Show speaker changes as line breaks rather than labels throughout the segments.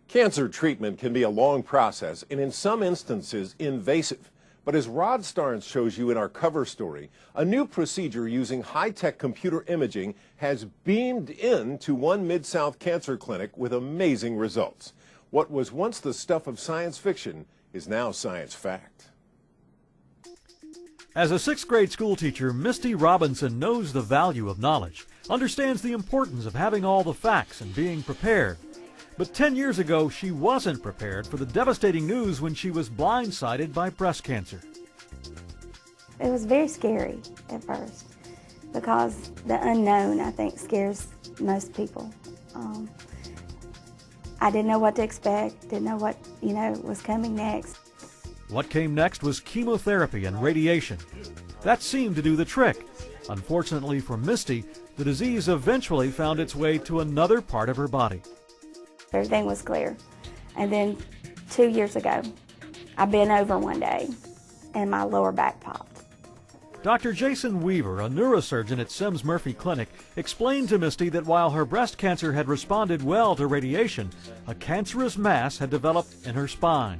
Cancer treatment can be a long process and in some instances invasive. But as RodSTARNS shows you in our cover story, a new procedure using high-tech computer imaging has beamed into one Mid-South cancer clinic with amazing results. What was once the stuff of science fiction is now science fact.
As a sixth-grade school teacher, Mistie Robinson knows the value of knowledge, understands the importance of having all the facts and being prepared. But 10 years ago, she wasn't prepared for the devastating news when she was blindsided by breast cancer.
It was very scary at first because the unknown, I think, scares most people. I didn't know what to expect, didn't know what, was coming next.
What came next was chemotherapy and radiation. That seemed to do the trick. Unfortunately for Mistie, the disease eventually found its way to another part of her body.
Everything was clear. And then 2 years ago, I bent over one day and my lower back popped.
Dr. Jason Weaver, a neurosurgeon at Sims Murphy Clinic, explained to Mistie that while her breast cancer had responded well to radiation, a cancerous mass had developed in her spine.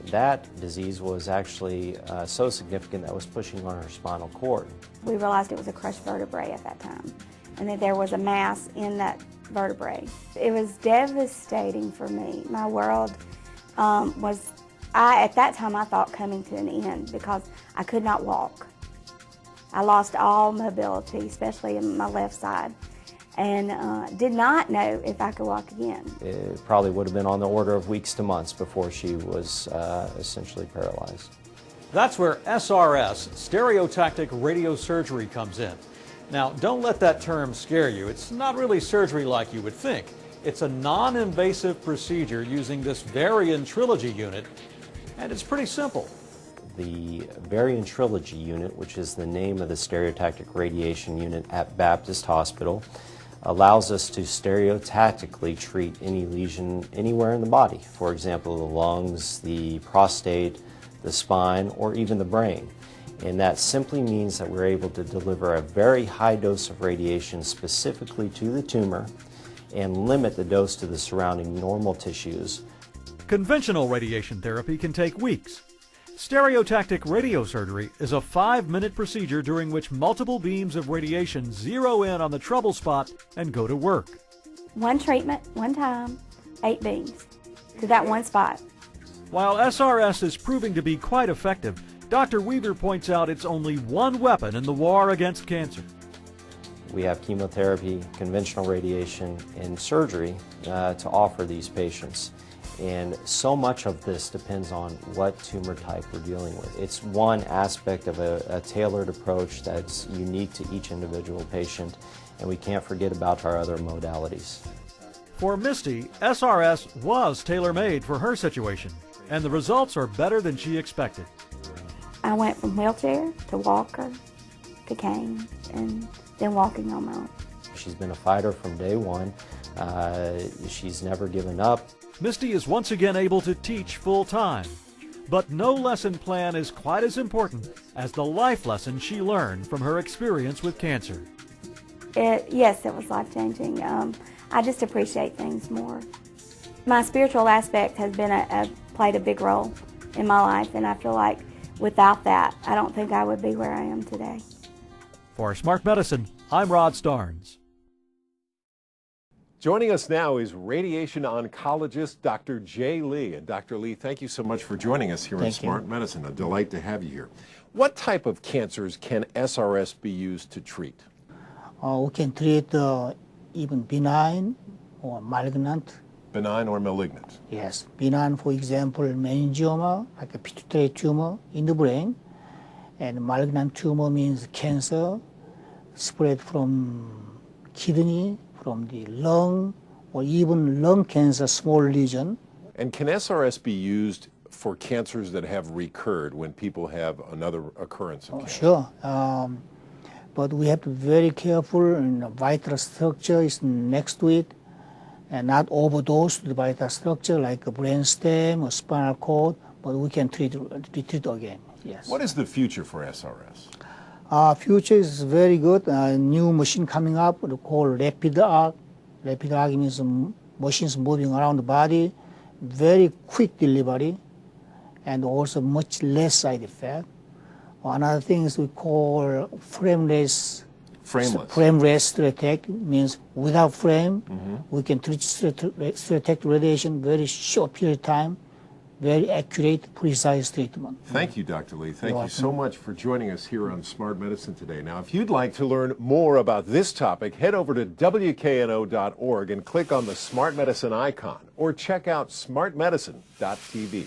That disease was actually so significant that it was pushing on her spinal cord.
We realized it was a crushed vertebrae at that time, and that there was a mass in that vertebrae. It was devastating for me. My world at that time I thought coming to an end because I could not walk. I lost all mobility, especially in my left side, and did not know if I could walk again.
It probably would have been on the order of weeks to months before she was essentially paralyzed.
That's where SRS, stereotactic radiosurgery, comes in. Now, don't let that term scare you. It's not really surgery like you would think. It's a non-invasive procedure using this Varian Trilogy unit, and it's pretty simple.
The Varian Trilogy unit, which is the name of the stereotactic radiation unit at Baptist Hospital, allows us to stereotactically treat any lesion anywhere in the body. For example, the lungs, the prostate, the spine, or even the brain. And that simply means that we're able to deliver a very high dose of radiation specifically to the tumor and limit the dose to the surrounding normal tissues.
Conventional radiation therapy can take weeks. Stereotactic radiosurgery is a 5-minute procedure during which multiple beams of radiation zero in on the trouble spot and go to work.
One treatment, one time, 8 beams to that one spot.
While SRS is proving to be quite effective, Dr. Weaver points out it's only one weapon in the war against cancer.
We have chemotherapy, conventional radiation, and surgery to offer these patients. And so much of this depends on what tumor type we're dealing with. It's one aspect of a tailored approach that's unique to each individual patient, and we can't forget about our other modalities.
For Mistie, SRS was tailor-made for her situation, and the results are better than she expected.
I went from wheelchair to walker to cane and then walking on my own.
She's been a fighter from day one. She's never given up.
Mistie is once again able to teach full-time, but no lesson plan is quite as important as the life lesson she learned from her experience with cancer.
Yes, it was life-changing. I just appreciate things more. My spiritual aspect has been played a big role in my life, and I feel like without that, I don't think I would be where I am today.
For Smart Medicine, I'm RodSTARNS.
Joining us now is radiation oncologist Dr. Jay Lee. And Dr. Lee, thank you so much for joining us here on Smart Medicine. A delight to have you here. What type of cancers can SRS be used to treat?
We can treat even benign or malignant.
Benign or malignant?
Yes. Benign, for example, meningioma, like a pituitary tumor in the brain. And malignant tumor means cancer spread from kidney, from the lung, or even lung cancer, small lesion.
And can SRS be used for cancers that have recurred when people have another occurrence of cancer?
Sure. But we have to be very careful, and vital structure is next to it, and not overdose the vital structure like a brain stem or spinal cord, but we can treat it again, yes.
What is the future for SRS?
Future is very good. New machine coming up called rapid arc. Rapid arc means machines moving around the body, very quick delivery, and also much less side effect. Another thing is we call frameless stereotactic, means without frame, we can treat stereotactic radiation very short period of time, very accurate, precise treatment.
Thank you, Dr. Lee. Thank you so much for joining us here on Smart Medicine today. Now, if you'd like to learn more about this topic, head over to WKNO.org and click on the Smart Medicine icon, or check out smartmedicine.tv.